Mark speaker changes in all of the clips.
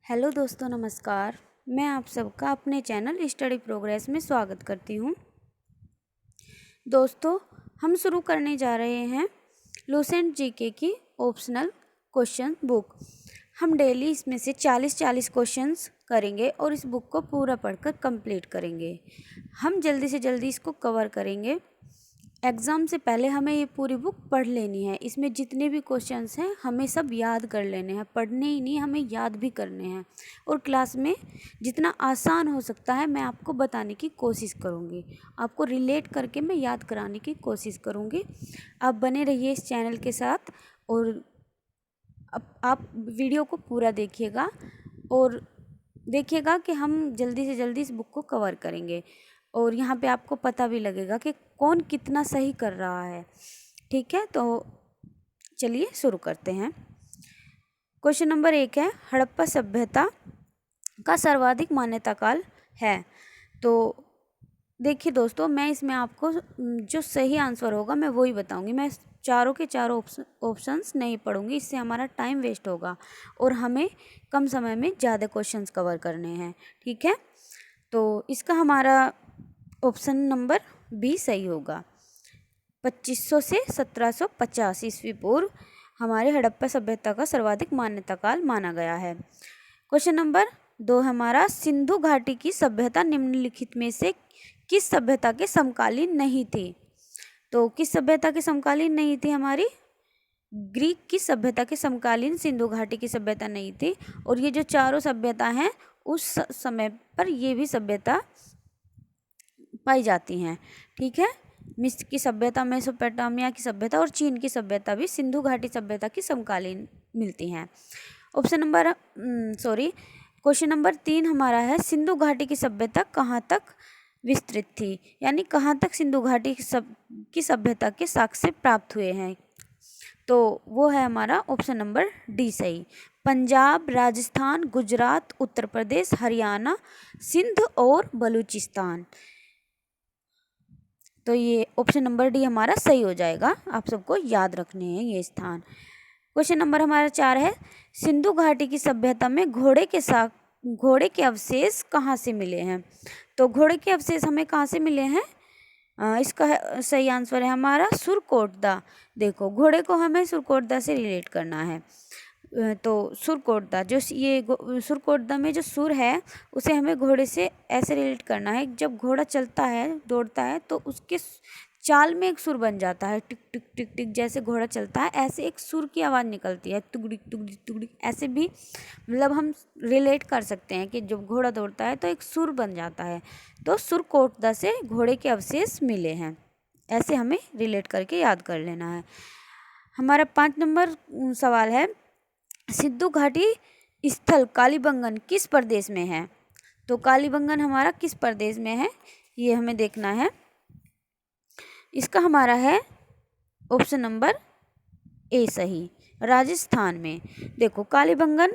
Speaker 1: Hello दोस्तों, नमस्कार। मैं आप सबका अपने चैनल स्टडी प्रोग्रेस में स्वागत करती हूँ। दोस्तों, हम शुरू करने जा रहे हैं लूसेंट जीके की ऑप्शनल क्वेश्चन बुक। हम डेली इसमें से 40 क्वेश्चंस करेंगे और इस बुक को पूरा पढ़कर कंप्लीट करेंगे। हम जल्दी से जल्दी इसको कवर करेंगे। एग्ज़ाम से पहले हमें ये पूरी बुक पढ़ लेनी है। इसमें जितने भी क्वेश्चंस हैं हमें सब याद कर लेने हैं, पढ़ने ही नहीं, हमें याद भी करने हैं। और क्लास में जितना आसान हो सकता है मैं आपको बताने की कोशिश करूँगी, आपको रिलेट करके मैं याद कराने की कोशिश करूँगी। आप बने रहिए इस चैनल के साथ और आप वीडियो को पूरा देखिएगा और देखिएगा कि हम जल्दी से जल्दी इस बुक को कवर करेंगे। और यहाँ पे आपको पता भी लगेगा कि कौन कितना सही कर रहा है। ठीक है, तो चलिए शुरू करते हैं। क्वेश्चन नंबर 1 है, हड़प्पा सभ्यता का सर्वाधिक मान्यता काल है। तो देखिए दोस्तों, मैं इसमें आपको जो सही आंसर होगा मैं वही बताऊंगी। मैं चारों के चारों ऑप्शंस नहीं पढ़ूंगी, इससे हमारा टाइम वेस्ट होगा और हमें कम समय में ज़्यादा क्वेश्चंस कवर करने हैं। ठीक है, तो इसका हमारा ऑप्शन नंबर बी सही होगा। 2500 से 1750 ईस्वी पूर्व हमारे हड़प्पा सभ्यता का सर्वाधिक मान्यता काल माना गया है। क्वेश्चन नंबर 2 हमारा, सिंधु घाटी की सभ्यता निम्नलिखित में से किस सभ्यता के समकालीन नहीं थी? तो किस सभ्यता के समकालीन नहीं थी? हमारी ग्रीक की सभ्यता के समकालीन सिंधु घाटी की सभ्यता नहीं थी। और ये जो चारों सभ्यता हैं उस समय पर ये भी सभ्यता पाई जाती हैं। ठीक है, मिस्र की सभ्यता, मेसोपोटामिया की सभ्यता और चीन की सभ्यता भी सिंधु घाटी सभ्यता की समकालीन मिलती हैं। क्वेश्चन नंबर 3 हमारा है, सिंधु घाटी की सभ्यता कहाँ तक विस्तृत थी? यानी कहाँ तक सिंधु घाटी की सभ्यता के साक्ष्य प्राप्त हुए हैं? तो वो है हमारा ऑप्शन नंबर डी सही। पंजाब, राजस्थान, गुजरात, उत्तर प्रदेश, हरियाणा, सिंध और बलूचिस्तान। तो ये ऑप्शन नंबर डी हमारा सही हो जाएगा। आप सबको याद रखने हैं ये स्थान। क्वेश्चन नंबर हमारा 4 है, सिंधु घाटी की सभ्यता में घोड़े के अवशेष कहाँ से मिले हैं? तो घोड़े के अवशेष हमें कहाँ से मिले हैं? इसका सही आंसर है हमारा सुरकोटदा। देखो, घोड़े को हमें सुरकोटदा से रिलेट करना है। तो सुरकोटदा, जो ये सुरकोटदा में जो सुर है उसे हमें घोड़े से ऐसे रिलेट करना है। जब घोड़ा चलता है, दौड़ता है, तो उसके चाल में एक सुर बन जाता है। टिक टिक टिक टिक जैसे घोड़ा चलता है ऐसे एक सुर की आवाज़ निकलती है, टुगड़ी टुगड़ी टुगड़ी। ऐसे भी मतलब हम रिलेट कर सकते हैं कि जब घोड़ा दौड़ता है तो एक सुर बन जाता है। तो सुरकोटदा से घोड़े के अवशेष मिले हैं, ऐसे हमें रिलेट करके याद कर लेना है। हमारा 5 नंबर सवाल है, सिंधु घाटी स्थल कालीबंगन किस प्रदेश में है? तो कालीबंगन हमारा किस प्रदेश में है ये हमें देखना है। इसका हमारा है ऑप्शन नंबर ए सही, राजस्थान में। देखो, कालीबंगन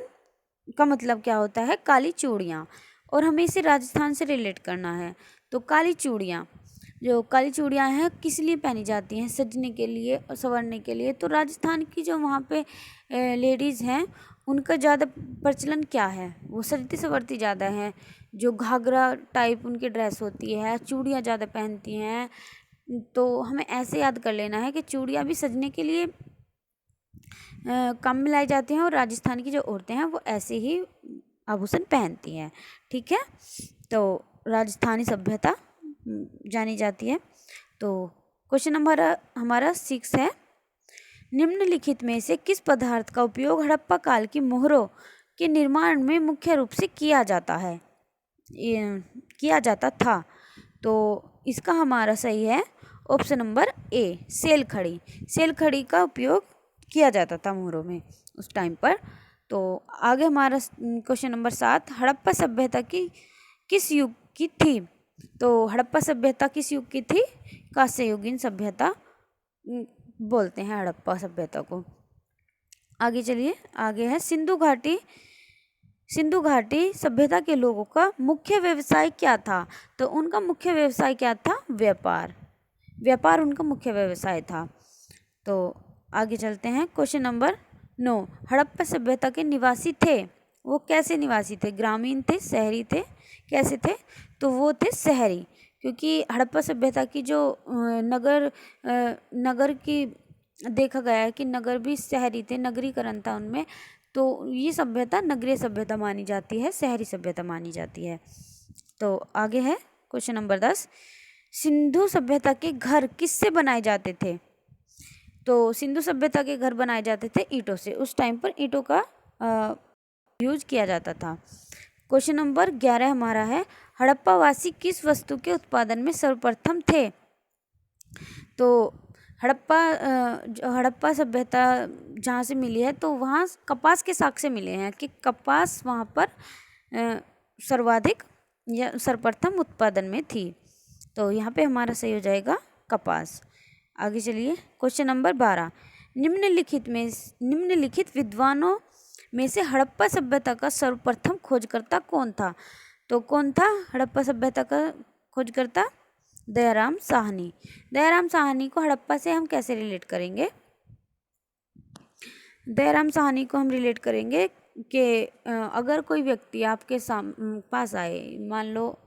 Speaker 1: का मतलब क्या होता है? काली चूड़ियाँ, और हमें इसे राजस्थान से रिलेट करना है। तो काली चूड़ियाँ हैं किस लिए पहनी जाती हैं? सजने के लिए और संवरने के लिए। तो राजस्थान की जो वहाँ पे लेडीज़ हैं उनका ज़्यादा प्रचलन क्या है? वो सजती संवरती ज़्यादा हैं। जो घाघरा टाइप उनकी ड्रेस होती है, चूड़ियाँ ज़्यादा पहनती हैं। तो हमें ऐसे याद कर लेना है कि चूड़ियाँ भी सजने के लिए काम में लाई जाती हैं और राजस्थान की जो औरतें हैं वो ऐसे ही आभूषण पहनती हैं। ठीक है, तो राजस्थानी सभ्यता जानी जाती है। तो क्वेश्चन नंबर हमारा 6 है, निम्नलिखित में से किस पदार्थ का उपयोग हड़प्पा काल की मोहरों के निर्माण में मुख्य रूप से किया जाता था? तो इसका हमारा सही है ऑप्शन नंबर ए, सेल खड़ी का उपयोग किया जाता था मोहरों में उस टाइम पर। तो आगे हमारा क्वेश्चन नंबर 7, हड़प्पा सभ्यता की किस युग की थी? तो हड़प्पा सभ्यता किस युग की थी? कांस्ययुगीन सभ्यता बोलते हैं हड़प्पा सभ्यता को। आगे चलिए, आगे है, सिंधु घाटी सभ्यता के लोगों का मुख्य व्यवसाय क्या था? तो उनका मुख्य व्यवसाय क्या था? व्यापार उनका मुख्य व्यवसाय था। तो आगे चलते हैं, क्वेश्चन नंबर 9, हड़प्पा सभ्यता के निवासी थे वो कैसे निवासी थे, ग्रामीण थे, शहरी थे, कैसे थे? तो वो थे शहरी, क्योंकि हड़प्पा सभ्यता की जो नगर की देखा गया है कि नगर भी शहरी थे, नगरीकरण था उनमें, तो ये सभ्यता नगरीय सभ्यता मानी जाती है, शहरी सभ्यता मानी जाती है। तो आगे है क्वेश्चन नंबर 10, सिंधु सभ्यता के घर किससे बनाए जाते थे? तो सिंधु सभ्यता के घर बनाए जाते थे ईंटों से, उस टाइम पर ईंटों का यूज किया जाता था। क्वेश्चन नंबर 11 हमारा है, हड़प्पा वासी किस वस्तु के उत्पादन में सर्वप्रथम थे? तो हड़प्पा सभ्यता जहाँ से मिली है तो वहाँ कपास के साक्ष्य मिले हैं कि कपास वहाँ पर सर्वाधिक या सर्वप्रथम उत्पादन में थी। तो यहाँ पे हमारा सही हो जाएगा कपास। आगे चलिए क्वेश्चन नंबर 12, निम्नलिखित विद्वानों में से हड़प्पा सभ्यता का सर्वप्रथम खोजकर्ता कौन था? तो कौन था हड़प्पा सभ्यता का खोजकर्ता? दयाराम साहनी। दयाराम साहनी को हड़प्पा से हम कैसे रिलेट करेंगे? दयाराम साहनी को हम रिलेट करेंगे कि अगर कोई व्यक्ति आपके पास आए, मान लो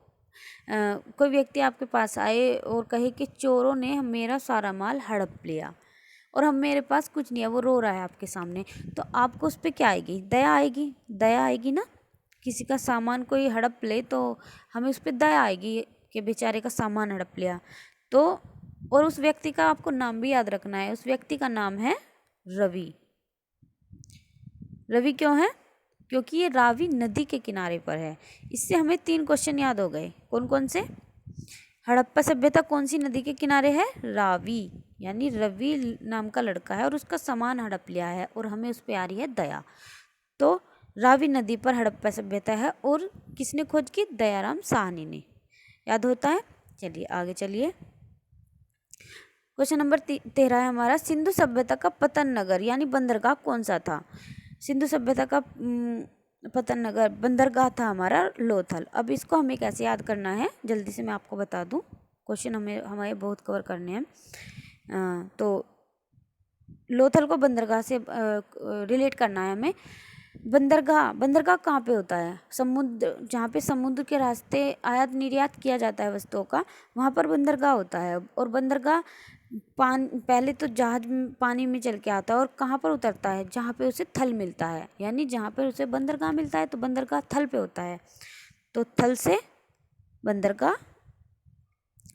Speaker 1: कोई व्यक्ति आपके पास आए और कहे कि चोरों ने मेरा सारा माल हड़प लिया और हम मेरे पास कुछ नहीं है, वो रो रहा है आपके सामने, तो आपको उस पर क्या आएगी? दया आएगी। दया आएगी ना, किसी का सामान कोई हड़प ले तो हमें उस पर दया आएगी कि बेचारे का सामान हड़प लिया। तो और उस व्यक्ति का आपको नाम भी याद रखना है, उस व्यक्ति का नाम है रवि। रवि क्यों है? क्योंकि ये रावी नदी के किनारे पर है। इससे हमें 3 क्वेश्चन याद हो गए। कौन कौन से? हड़प्पा सभ्यता कौन सी नदी के किनारे है? रावी, यानी रवि नाम का लड़का है और उसका सामान हड़प लिया है और हमें उस पर आ रही है दया। तो रावी नदी पर हड़प्पा सभ्यता है और किसने खोज की? दयाराम साहनी ने। याद होता है? चलिए आगे चलिए। क्वेश्चन नंबर 13 है हमारा, सिंधु सभ्यता का पतन नगर यानी बंदरगाह कौन सा था? सिंधु सभ्यता का पतन नगर बंदरगाह था हमारा लोथल। अब इसको हमें कैसे याद करना है जल्दी से मैं आपको बता दूं, क्वेश्चन हमें बहुत कवर करने हैं। तो लोथल को बंदरगाह से रिलेट करना है हमें। बंदरगाह कहाँ पे होता है? समुद्र, जहाँ पे समुद्र के रास्ते आयात निर्यात किया जाता है वस्तुओं का, वहाँ पर बंदरगाह होता है। और बंदरगाह पहले तो जहाज पानी में चल के आता है और कहाँ पर उतरता है? जहाँ पे उसे थल मिलता है, यानी जहाँ पर उसे बंदरगाह मिलता है तो बंदरगाह थल पे होता है। तो थल से बंदरगाह,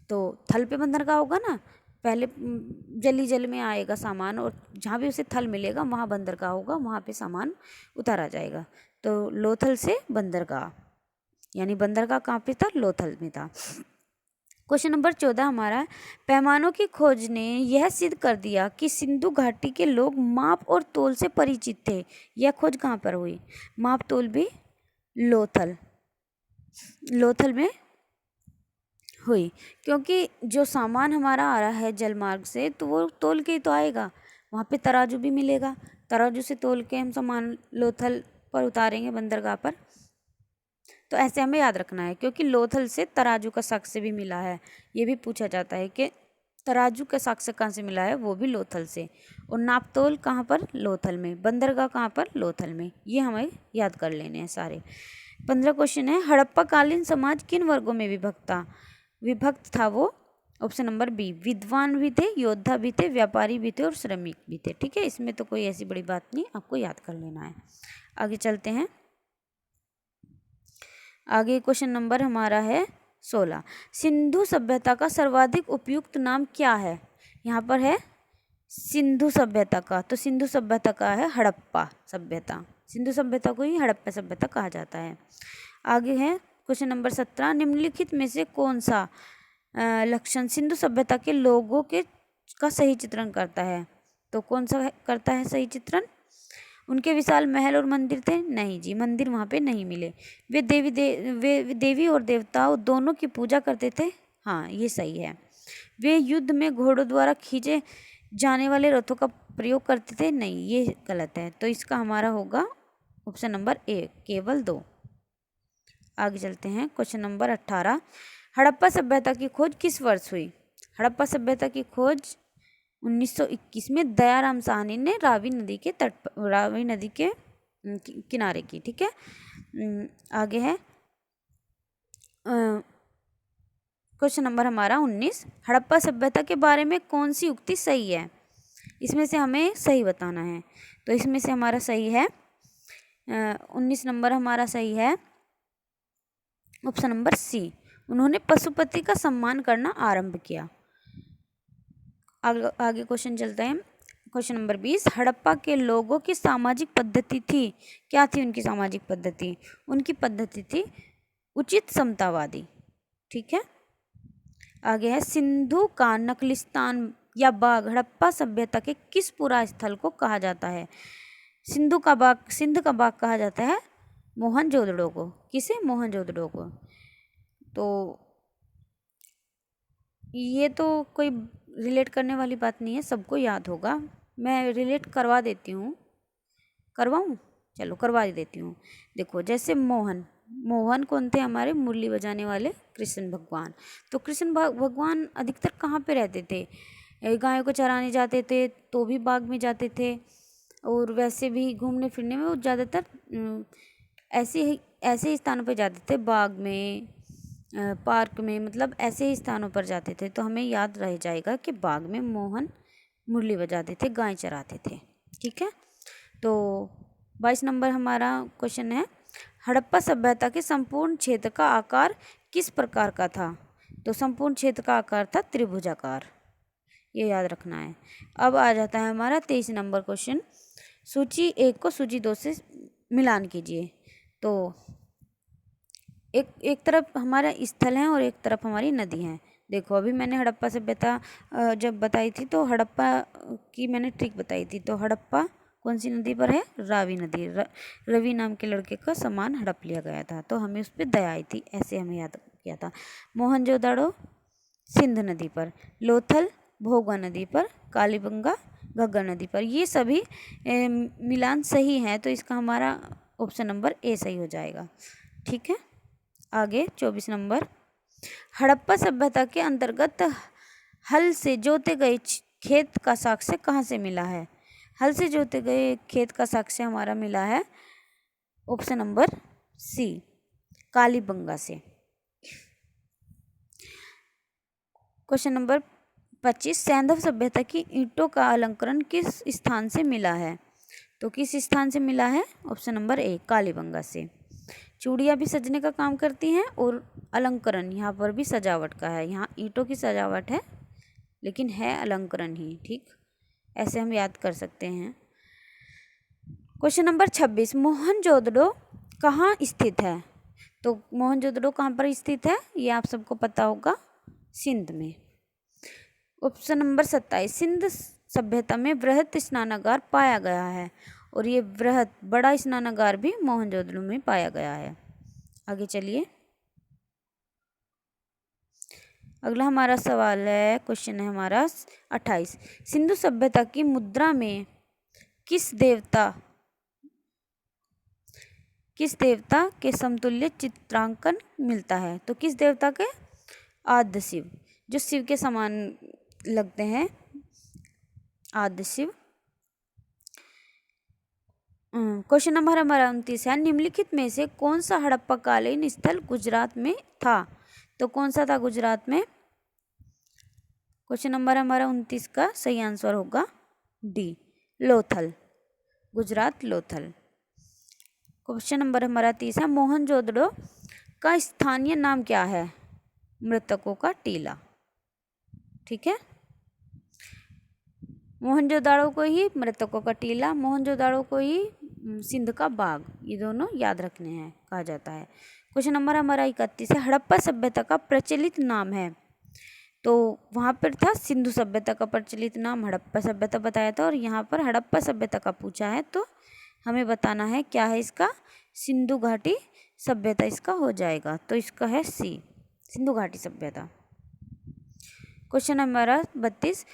Speaker 1: तो थल पे बंदरगाह होगा ना, पहले जल में आएगा सामान और जहाँ भी उसे थल मिलेगा वहाँ बंदरगाह होगा, वहाँ पे सामान उतारा जाएगा। तो लोथल से बंदरगाह, यानी बंदरगाह कहाँ पे था? लोथल में था। क्वेश्चन नंबर 14 हमारा, पैमानों की खोज ने यह सिद्ध कर दिया कि सिंधु घाटी के लोग माप और तोल से परिचित थे। यह खोज कहाँ पर हुई? माप तोल भी लोथल में हुई, क्योंकि जो सामान हमारा आ रहा है जल मार्ग से तो वो तोल के ही तो आएगा, वहाँ पे तराजू भी मिलेगा, तराजू से तोल के हम सामान लोथल पर उतारेंगे बंदरगाह पर। तो ऐसे हमें याद रखना है, क्योंकि लोथल से तराजू का साक्ष्य भी मिला है। ये भी पूछा जाता है कि तराजू का साक्ष्य कहाँ से मिला है? वो भी लोथल से। और नापतोल कहाँ पर? लोथल में। बंदरगाह कहाँ पर? लोथल में। ये हमें याद कर लेने हैं सारे। 15 क्वेश्चन है, हड़प्पा कालीन समाज किन वर्गों में विभक्त था? वो ऑप्शन नंबर बी, विद्वान भी थे, योद्धा भी थे, व्यापारी भी थे और श्रमिक भी थे। ठीक है, इसमें तो कोई ऐसी बड़ी बात नहीं, आपको याद कर लेना है। आगे चलते हैं। आगे क्वेश्चन नंबर हमारा है 16, सिंधु सभ्यता का सर्वाधिक उपयुक्त नाम क्या है? यहाँ पर है सिंधु सभ्यता का, तो सिंधु सभ्यता का है हड़प्पा सभ्यता। सिंधु सभ्यता को ही हड़प्पा सभ्यता कहा जाता है। आगे है क्वेश्चन नंबर 17, निम्नलिखित में से कौन सा लक्षण सिंधु सभ्यता के लोगों का सही चित्रण करता है? तो कौन सा करता है सही चित्रण? उनके विशाल महल और मंदिर थे? नहीं जी, मंदिर वहाँ पे नहीं मिले। वे देवी और देवताओं दोनों की पूजा करते थे? हाँ, ये सही है। वे युद्ध में घोड़ों द्वारा खींचे जाने वाले रथों का प्रयोग करते थे? नहीं, ये गलत है। तो इसका हमारा होगा ऑप्शन नंबर ए, केवल 2। आगे चलते हैं। क्वेश्चन नंबर 18, हड़प्पा सभ्यता की खोज किस वर्ष हुई? हड़प्पा सभ्यता की खोज 1921 में दयाराम साहनी ने रावी नदी के किनारे की। ठीक है, आगे है क्वेश्चन नंबर हमारा 19, हड़प्पा सभ्यता के बारे में कौन सी उक्ति सही है? इसमें से हमें सही बताना है। तो इसमें से हमारा सही है 19 नंबर हमारा सही है ऑप्शन नंबर सी, उन्होंने पशुपति का सम्मान करना आरंभ किया। आगे क्वेश्चन चलते हैं। क्वेश्चन नंबर 20, हड़प्पा के लोगों की सामाजिक पद्धति थी, क्या थी उनकी सामाजिक पद्धति? उनकी पद्धति थी उचित समतावादी। ठीक है, आगे है सिंधु का नखलिस्तान या बाग हड़प्पा सभ्यता के किस पुरा स्थल को कहा जाता है? सिंध का बाग कहा जाता है मोहनजोदड़ो को। किसे? मोहनजोदड़ो को। तो ये तो कोई रिलेट करने वाली बात नहीं है, सबको याद होगा। मैं रिलेट करवा देती हूँ, करवाऊँ? चलो करवा देती हूँ। देखो, जैसे मोहन कौन थे? हमारे मुरली बजाने वाले कृष्ण भगवान। तो कृष्ण भगवान अधिकतर कहाँ पे रहते थे? गायों को चराने जाते थे तो भी बाग में जाते थे, और वैसे भी घूमने फिरने में वो ज़्यादातर ऐसे ही स्थानों पर जाते थे, बाग में, पार्क में, मतलब ऐसे ही स्थानों पर जाते थे। तो हमें याद रह जाएगा कि बाग में मोहन मुरली बजाते थे, गाय चराते थे। ठीक है, तो 22 नंबर हमारा क्वेश्चन है, हड़प्पा सभ्यता के संपूर्ण क्षेत्र का आकार किस प्रकार का था? तो संपूर्ण क्षेत्र का आकार था त्रिभुजाकार, ये याद रखना है। अब आ जाता है हमारा 23 नंबर क्वेश्चन, सूची 1 को सूची 2 से मिलान कीजिए। तो एक तरफ हमारा स्थल है और एक तरफ हमारी नदी है। देखो, अभी मैंने हड़प्पा सभ्यता जब बताई थी तो हड़प्पा की मैंने ट्रिक बताई थी। तो हड़प्पा कौन सी नदी पर है? रावी नदी। रवि नाम के लड़के का सामान हड़प लिया गया था, तो हमें उस पर दया आई थी, ऐसे हमें याद किया था। मोहनजोदड़ो सिंध नदी पर, लोथल भोगवा नदी पर, कालीबंगा घग्गर नदी पर। ये सभी मिलान सही हैं, तो इसका हमारा ऑप्शन नंबर ए सही हो जाएगा। ठीक है, आगे 24 नंबर, हड़प्पा सभ्यता के अंतर्गत हल से जोते गए खेत का साक्ष्य कहाँ से मिला है? हल से जोते गए खेत का साक्ष्य हमारा मिला है ऑप्शन नंबर सी, कालीबंगा से। क्वेश्चन नंबर 25, सैंधव सभ्यता की ईंटों का अलंकरण किस स्थान से मिला है? तो किस स्थान से मिला है? ऑप्शन नंबर ए, कालीबंगा से। चूड़ियाँ भी सजने का काम करती हैं और अलंकरण यहाँ पर भी सजावट का है। यहाँ ईंटों की सजावट है लेकिन है अलंकरण ही। ठीक, ऐसे हम याद कर सकते हैं। क्वेश्चन नंबर 26, मोहनजोदड़ो कहाँ स्थित है? तो मोहनजोदड़ो कहाँ पर स्थित है? ये आप सबको पता होगा, सिंध में। ऑप्शन नंबर 27, सिंध सभ्यता में वृहत स्नानागार पाया गया है, और ये वृहत बड़ा स्नानागार भी मोहनजोदड़ो में पाया गया है। आगे चलिए, अगला हमारा सवाल है, क्वेश्चन है हमारा 28, सिंधु सभ्यता की मुद्रा में किस देवता के समतुल्य चित्रांकन मिलता है? तो किस देवता के? आद्य शिव, जो शिव के समान लगते हैं, आद्य शिव। क्वेश्चन नंबर हमारा 29 है, निम्नलिखित में से कौन सा हड़प्पाकालीन स्थल गुजरात में था? तो कौन सा था गुजरात में? क्वेश्चन नंबर हमारा 29 का सही आंसर होगा D, Lothal, Gujarat Lothal. Question number हमारा 30 है, मोहनजोदड़ो का स्थानीय नाम क्या है? मृतकों का टीला। ठीक है, मोहनजोदड़ो को ही मृतकों का टीला, मोहनजोदड़ो को ही सिंध का बाग, ये दोनों याद रखने हैं, कहा जाता है। क्वेश्चन नंबर हमारा 31 है, हड़प्पा सभ्यता का प्रचलित नाम है? तो वहाँ पर था सिंधु सभ्यता का प्रचलित नाम हड़प्पा सभ्यता बताया था, और यहाँ पर हड़प्पा सभ्यता का पूछा है, तो हमें बताना है क्या है इसका? सिंधु घाटी सभ्यता इसका हो जाएगा। तो इसका है सी, सिंधु घाटी सभ्यता। क्वेश्चन हमारा 32,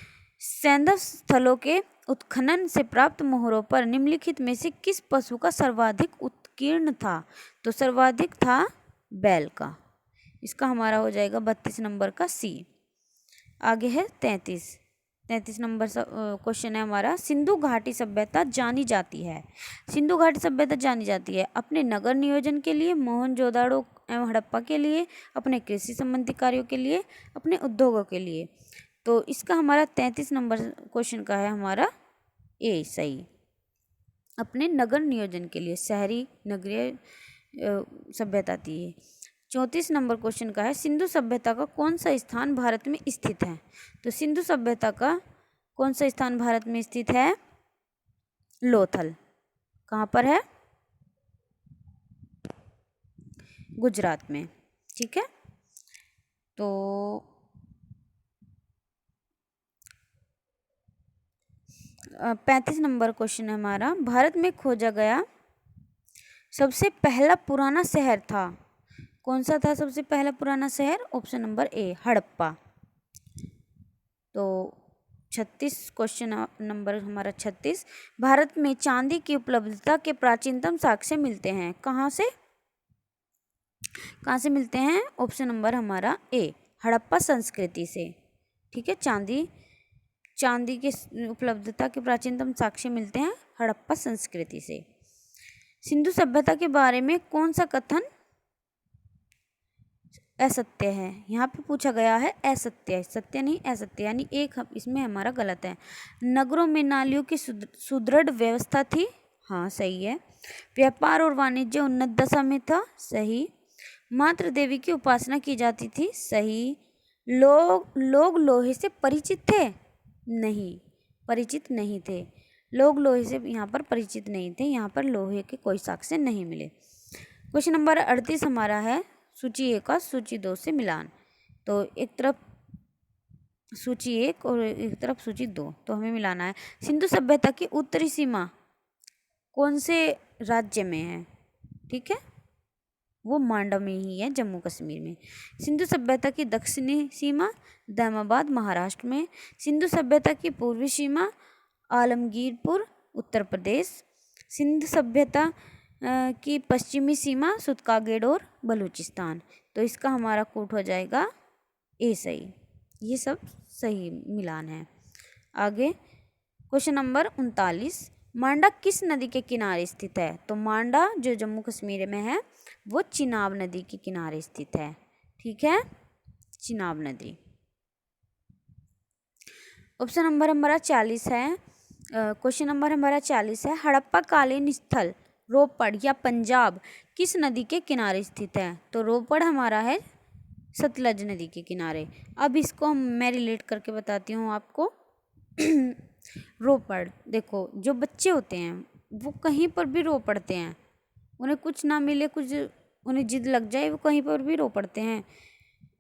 Speaker 1: सैंधव स्थलों के उत्खनन से प्राप्त मोहरों पर निम्नलिखित में से किस पशु का सर्वाधिक उत्कीर्ण था? तो सर्वाधिक था बैल का, इसका हमारा हो जाएगा 32 नंबर का सी। आगे है 33, 33 नंबर क्वेश्चन है हमारा, सिंधु घाटी सभ्यता जानी जाती है। सिंधु घाटी सभ्यता जानी जाती है अपने नगर नियोजन के लिए, मोहनजोदाड़ो एवं हड़प्पा के लिए, अपने कृषि संबंधी कार्यों के लिए, अपने उद्योगों के लिए। तो इसका हमारा 33 नंबर क्वेश्चन का है हमारा ए सही, अपने नगर नियोजन के लिए, शहरी नगरीय सभ्यता थी ये। 34 नंबर क्वेश्चन का है, सिंधु सभ्यता का कौन सा स्थान भारत में स्थित है। तो सिंधु सभ्यता का कौन सा स्थान भारत में स्थित है, लोथल। कहाँ पर है, गुजरात में। ठीक है, तो 35 नंबर क्वेश्चन है हमारा, भारत में खोजा गया सबसे पहला पुराना शहर था। कौन सा था सबसे पहला पुराना शहर, ऑप्शन नंबर ए हड़प्पा। तो 36 क्वेश्चन नंबर हमारा 36, भारत में चांदी की उपलब्धता के प्राचीनतम साक्ष्य मिलते हैं। कहाँ से मिलते हैं, ऑप्शन नंबर हमारा ए हड़प्पा संस्कृति से। ठीक है, चांदी की उपलब्धता के प्राचीनतम साक्ष्य मिलते हैं हड़प्पा संस्कृति से। सिंधु सभ्यता के बारे में कौन सा कथन असत्य है, यहाँ पे पूछा गया है असत्य, सत्य नहीं असत्य, यानी एक इसमें हमारा गलत है। नगरों में नालियों की सुदृढ़ व्यवस्था थी, हाँ सही है। व्यापार और वाणिज्य उन्नत दशा में था, सही। मातृ देवी की उपासना की जाती थी, सही। लोग लोहे से परिचित थे, नहीं, परिचित नहीं थे। लोग लोहे से यहाँ पर परिचित नहीं थे, यहाँ पर लोहे के कोई साक्ष्य नहीं मिले। क्वेश्चन नंबर 38 हमारा है, सूची 1 का सूची 2 से मिलान। तो एक तरफ सूची 1 और एक तरफ सूची 2, तो हमें मिलाना है। सिंधु सभ्यता की उत्तरी सीमा कौन से राज्य में है, ठीक है, वो मांडव में ही है, जम्मू कश्मीर में। सिंधु सभ्यता की दक्षिणी सीमा दामाबाद महाराष्ट्र में। सिंधु सभ्यता की पूर्वी सीमा आलमगीरपुर उत्तर प्रदेश। सिंधु सभ्यता की पश्चिमी सीमा सुतकागेडोर बलूचिस्तान। तो इसका हमारा कोट हो जाएगा ए सही। ये सब सही मिलान है। आगे क्वेश्चन नंबर 39, मांडा किस नदी के किनारे स्थित है। तो मांडा जो जम्मू कश्मीर में है वो चिनाब नदी के किनारे स्थित है। ठीक है, चिनाब नदी। ऑप्शन नंबर हमारा 40 है, क्वेश्चन नंबर हमारा 40 है, हड़प्पा कालीन स्थल रोपड़ या पंजाब किस नदी के किनारे स्थित है। तो रोपड़ हमारा है सतलज नदी के किनारे। अब इसको मैं रिलेट करके बताती हूँ आपको। रोपड़, देखो जो बच्चे होते हैं वो कहीं पर भी रो पड़ते हैं, उन्हें कुछ ना मिले, कुछ उन्हें जिद लग जाए, वो कहीं पर भी रो पड़ते हैं।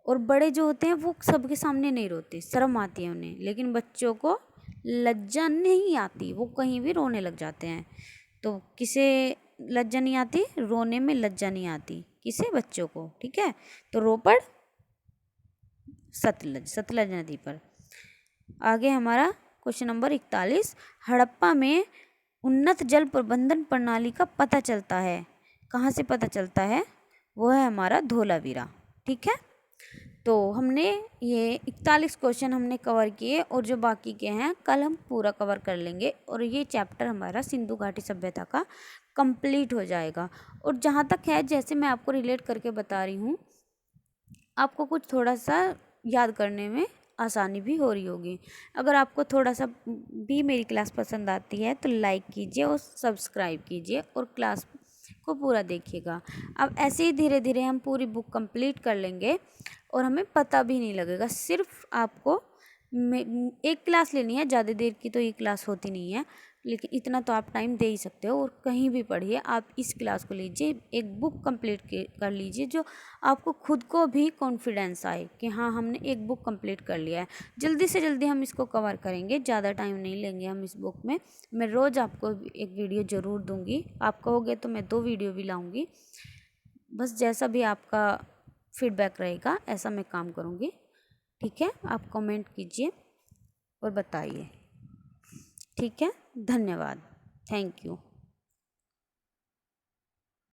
Speaker 1: और बड़े जो होते हैं वो सबके सामने नहीं रोते, शर्म आती है उन्हें, लेकिन बच्चों को लज्जा नहीं आती, वो कहीं भी रोने लग जाते हैं। तो किसे लज्जा नहीं आती, रोने में लज्जा नहीं आती, किसे, बच्चों को। ठीक है, तो रोपड़ सतलज नदी पर। आगे हमारा क्वेश्चन नंबर 41, हड़प्पा में उन्नत जल प्रबंधन प्रणाली का पता चलता है। कहाँ से पता चलता है, वो है हमारा धोलावीरा। ठीक है, तो हमने ये 41 क्वेश्चन हमने कवर किए, और जो बाकी के हैं कल हम पूरा कवर कर लेंगे, और ये चैप्टर हमारा सिंधु घाटी सभ्यता का कंप्लीट हो जाएगा। और जहाँ तक है, जैसे मैं आपको रिलेट करके बता रही हूँ, आपको कुछ थोड़ा सा याद करने में आसानी भी हो रही होगी। अगर आपको थोड़ा सा भी मेरी क्लास पसंद आती है तो लाइक कीजिए और सब्सक्राइब कीजिए, और क्लास को पूरा देखिएगा। अब ऐसे ही धीरे धीरे हम पूरी बुक कंप्लीट कर लेंगे, और हमें पता भी नहीं लगेगा। सिर्फ आपको एक क्लास लेनी है, ज़्यादा देर की तो ये क्लास होती नहीं है, लेकिन इतना तो आप टाइम दे ही सकते हो। और कहीं भी पढ़िए, आप इस क्लास को लीजिए, एक बुक कंप्लीट कर लीजिए, जो आपको खुद को भी कॉन्फिडेंस आए कि हाँ हमने एक बुक कंप्लीट कर लिया है। जल्दी से जल्दी हम इसको कवर करेंगे, ज़्यादा टाइम नहीं लेंगे हम इस बुक में। मैं रोज़ आपको एक वीडियो ज़रूर दूँगी, आप कहोगे तो मैं 2 वीडियो भी लाऊँगी। बस जैसा भी आपका फीडबैक रहेगा ऐसा मैं काम करूँगी। ठीक है, आप कमेंट कीजिए और बताइए। ठीक है, धन्यवाद, थैंक यू।